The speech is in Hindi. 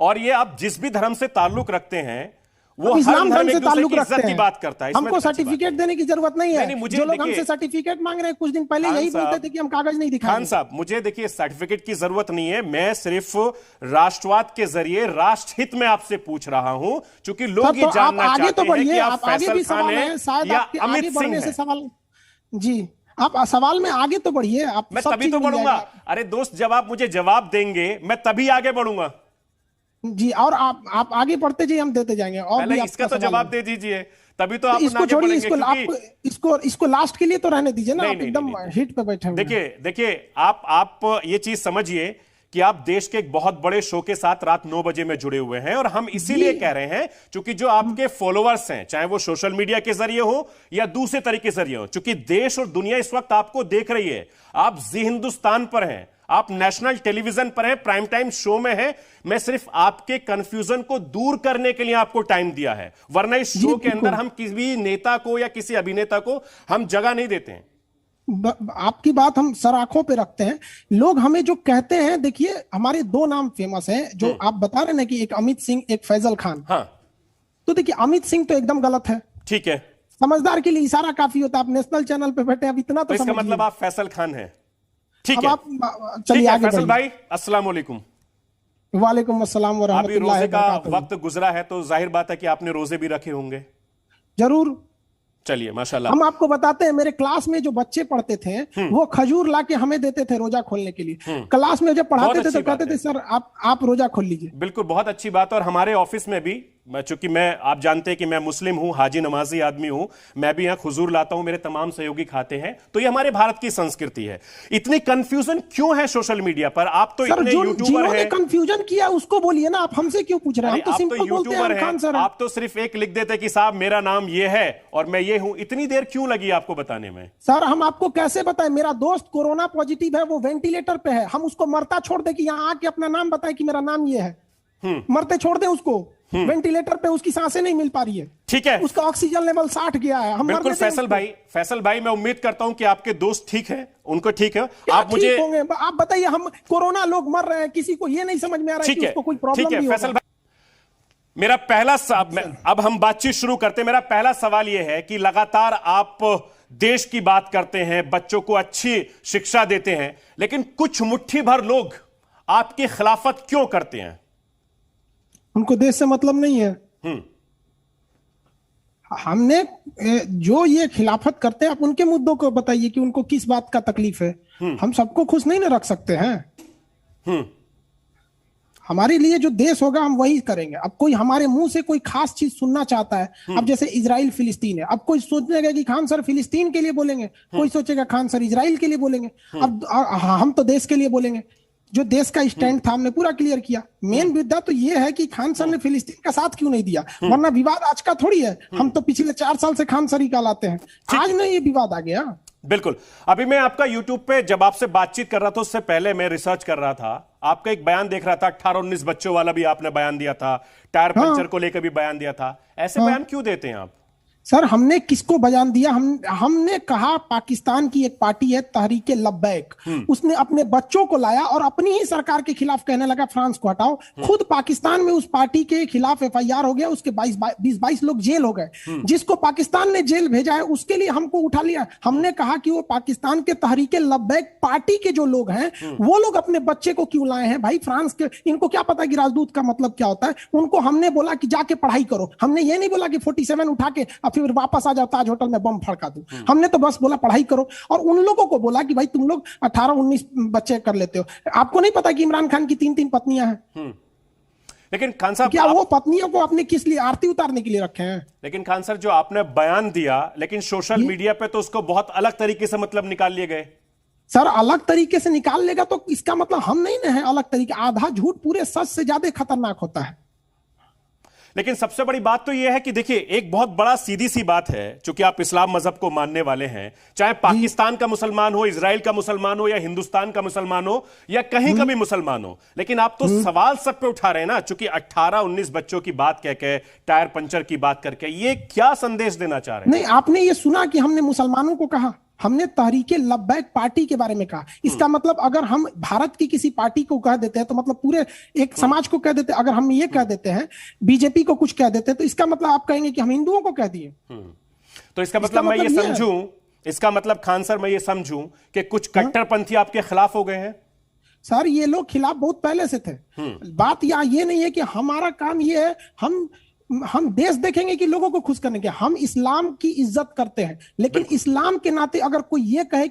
और ये आप जिस भी धर्म से ताल्लुक रखते हैं वो इस्लाम धर्म से ताल्लुक रखते हैं, हैं। बात करता है। हमको सर्टिफिकेट देने की जरूरत नहीं है। मुझे जो लोग हमसे सर्टिफिकेट मांग रहे हैं कुछ दिन पहले यही बोलते थे कि हम कागज नहीं दिखाएंगे। खान साहब, मुझे देखिए सर्टिफिकेट की जरूरत नहीं है, मैं सिर्फ राष्ट्रवाद के जरिए राष्ट्रहित में आपसे पूछ रहा हूं, क्योंकि लोग ये जानना चाहते हैं कि आप फैसल खान हैं या अमित सिंह हैं। जी, आप सवाल में आगे तो बढ़िए। आप मैं तभी तो बढ़ूंगा। अरे दोस्त, जब आप मुझे जवाब देंगे मैं तभी आगे बढ़ूंगा जी। और आप आगे बढ़ते जाइए, हम देते जाएंगे। और पहले इसका तो जवाब दे दीजिए, तभी तो आप इसको छोड़िए। इसको लास्ट के लिए तो रहने दीजिए ना। आप एकदम हिट पे बैठे हुए। देखिए आप ये चीज समझिए कि आप देश के एक बहुत बड़े शो के साथ रात 9 बजे में जुड़े हुए हैं, और हम इसीलिए कह रहे हैं क्योंकि जो आपके फॉलोअर्स हैं, चाहे वो सोशल मीडिया के जरिए हो या दूसरे तरीके से जरिए हो, क्योंकि देश और दुनिया इस वक्त आपको देख रही है। आप जी हिंदुस्तान पर हैं, आप नेशनल टेलीविजन पर हैं, प्राइम टाइम शो में हैं। मैं सिर्फ आपके कंफ्यूजन को दूर करने के लिए आपको टाइम दिया है, वरना इस शो के अंदर हम किसी नेता को या किसी अभिनेता को हम जगह नहीं देते हैं। आपकी बात हम सराखों पे रखते हैं। लोग हमें जो कहते हैं, देखिए हमारे 2 नाम फेमस हैं जो आप बता रहे हैं कि एक अमित सिंह, एक फैजल खान। हाँ, तो देखिए अमित सिंह तो एकदम गलत है। ठीक है, समझदार के लिए इशारा काफी होता है। आप नेशनल चैनल पे बैठे, अब इतना तो इसका मतलब आप फैसल खान हैं। ठीक अब है, आप चलिए आगे फैसल भाई, अस्सलाम वालेकुम। वालेकुम अस्सलाम व रहमतुल्लाहि रोजे का वक्त गुजरा है तो जाहिर बात है कि आपने रोजे भी रखे होंगे। जरूर। चलिए माशाल्लाह। हम आपको बताते हैं, मेरे क्लास में जो बच्चे पढ़ते थे वो खजूर लाके हमें देते थे रोजा खोलने के लिए। क्लास में जब पढ़ाते थे तो कहते थे सर आप रोजा खोल लीजिए। बिल्कुल, बहुत अच्छी बात। और हमारे ऑफिस में भी, चूंकि आप जानते हैं कि मैं मुस्लिम हूं, हाजी नमाजी आदमी हूं, मैं भी यहां खुजूर लाता हूं, मेरे तमाम सहयोगी खाते हैं। तो ये हमारे भारत की संस्कृति है। इतनी कंफ्यूजन क्यों है सोशल मीडिया पर? आप तो इतने यूट्यूबर हैं। कंफ्यूजन किया उसको बोलिए ना, आप हमसे क्यों पूछ रहे हैं? हम तो सिंपल बोलते हैं खान सर। आप तो सिर्फ एक लिख देते कि साहब मेरा नाम ये है और मैं ये हूं। इतनी देर क्यों लगी आपको बताने में? सर हम आपको कैसे बताएं? मेरा दोस्त कोरोना पॉजिटिव है, वो वेंटिलेटर पे है। हम उसको मरता छोड़ दे कि यहाँ आके अपना नाम बताए कि मेरा नाम ये है? मरते छोड़ दे उसको। वेंटिलेटर पे उसकी सांसें नहीं मिल पा रही है। ठीक है, उसका ऑक्सीजन लेवल 60 गया है। हम बिल्कुल फैसल भाई मैं उम्मीद करता हूं कि आपके दोस्त ठीक है, उनको ठीक है। आप मुझे होंगे, आप बताइए। हम कोरोना लोग मर रहे हैं, किसी को ये नहीं समझ में आ रहा है कि उसको कोई प्रॉब्लम नहीं है। फैसल भाई, मेरा पहला अब हम बातचीत शुरू करते हैं। मेरा पहला सवाल यह है कि लगातार आप देश की बात करते हैं, बच्चों को अच्छी शिक्षा देते हैं, लेकिन कुछ मुट्ठी भर लोग आपकी खिलाफत क्यों करते हैं? उनको देश से मतलब नहीं है। हमने जो ये खिलाफत करते हैं, आप उनके मुद्दों को बताइए कि उनको किस बात का तकलीफ है। हम सबको खुश नहीं ना रख सकते हैं। हमारे लिए जो देश होगा हम वही करेंगे। अब कोई हमारे मुंह से कोई खास चीज सुनना चाहता है, अब जैसे इजराइल फिलिस्तीन है, अब कोई सोचेगा कि खान सर फिलिस्तीन के लिए बोलेंगे, कोई सोचेगा खान सर इजराइल के लिए बोलेंगे। अब हम तो देश के लिए बोलेंगे। जो देश का स्टैंड था हमने पूरा क्लियर किया। मेन मुद्दा तो ये है कि खान सर ने फिलिस्तीन का साथ क्यों नहीं दिया, वरना विवाद आज का थोड़ी है। हम तो पिछले 4 साल से खान सर ही कहलाते हैं, आज नहीं ये विवाद आ गया। बिल्कुल। अभी मैं आपका यूट्यूब पे जब आपसे बातचीत कर रहा था, उससे पहले मैं रिसर्च कर रहा था, आपका एक बयान देख रहा था, 18-19 बच्चों वाला भी आपने बयान दिया था, टायर पंचर को लेकर भी बयान दिया था। ऐसे बयान क्यों देते हैं आप? सर हमने किसको बयान दिया? हमने कहा पाकिस्तान की एक पार्टी है तहरीके लब्बैक, उसने अपने बच्चों को लाया और अपनी ही सरकार के खिलाफ कहने लगा फ्रांस को हटाओ। खुद पाकिस्तान में उस पार्टी के खिलाफ FIR हो गया, उसके 20-22 लोग जेल हो गए। जिसको पाकिस्तान ने जेल भेजा है उसके लिए हमको उठा लिया। हमने कहा कि वो पाकिस्तान के तहरीके लब्बैक पार्टी के जो लोग हैं वो लोग अपने बच्चे को क्यों लाए हैं? भाई फ्रांस के इनको क्या पता कि राजदूत का मतलब क्या होता है? उनको हमने बोला कि जाके पढ़ाई करो। हमने ये नहीं बोला कि 47 उठा के फिर वापस आ जाओ ताज होटल में बम फड़का दूं। हमने तो बस बोला पढ़ाई करो। और उन लोगों को बोला कि भाई तुम लोग 18-19 बच्चे कर लेते हो। आपको नहीं पता कि इमरान खान की 3-3 पत्नियां हैं? लेकिन खान साहब, क्या वो पत्नियों को आपने किस लिए आरती उतारने के लिए रखे हैं? लेकिन खान सर, जो आपने बयान दिया, लेकिन सोशल मीडिया पे तो उसको बहुत अलग तरीके से मतलब निकाल लिए गए। सर अलग तरीके से निकाल लेगा तो इसका मतलब हम नहीं ना है अलग तरीके। आधा झूठ पूरे सच से ज्यादा खतरनाक होता है। लेकिन सबसे बड़ी बात तो यह है कि देखिए, एक बहुत बड़ा सीधी सी बात है, चूंकि आप इस्लाम मजहब को मानने वाले हैं, चाहे पाकिस्तान का मुसलमान हो, इजराइल का मुसलमान हो, या हिंदुस्तान का मुसलमान हो, या कहीं का भी मुसलमान हो, लेकिन आप तो सवाल सब पे उठा रहे हैं ना। चूंकि 18-19 बच्चों की बात कह के, टायर पंचर की बात करके, ये क्या संदेश देना चाह रहे हैं? नहीं, आपने ये सुना कि हमने मुसलमानों को कहा? हमने तहरीके लब्बैक पार्टी के बारे में कहा। इसका मतलब अगर हम भारत की किसी पार्टी को कह देते हैं तो मतलब पूरे एक समाज को कह देते हैं। अगर हम ये कह देते हैं, बीजेपी को कुछ कह देते हैं, तो इसका मतलब आप कहेंगे कि हम हिंदुओं को कह दिए। तो इसका मतलब मैं ये समझूं, इसका मतलब खान सर मैं ये समझूं कि कुछ कट्टरपंथी आपके खिलाफ हो गए हैं? सर ये लोग खिलाफ बहुत पहले से थे। बात यहाँ ये नहीं है कि हमारा काम ये है हम देश देखेंगे कि लोगों को खुश करने के। हम इस्लाम की इज्जत करते हैं, लेकिन इस्लाम के नाते अगर कोई ये कहे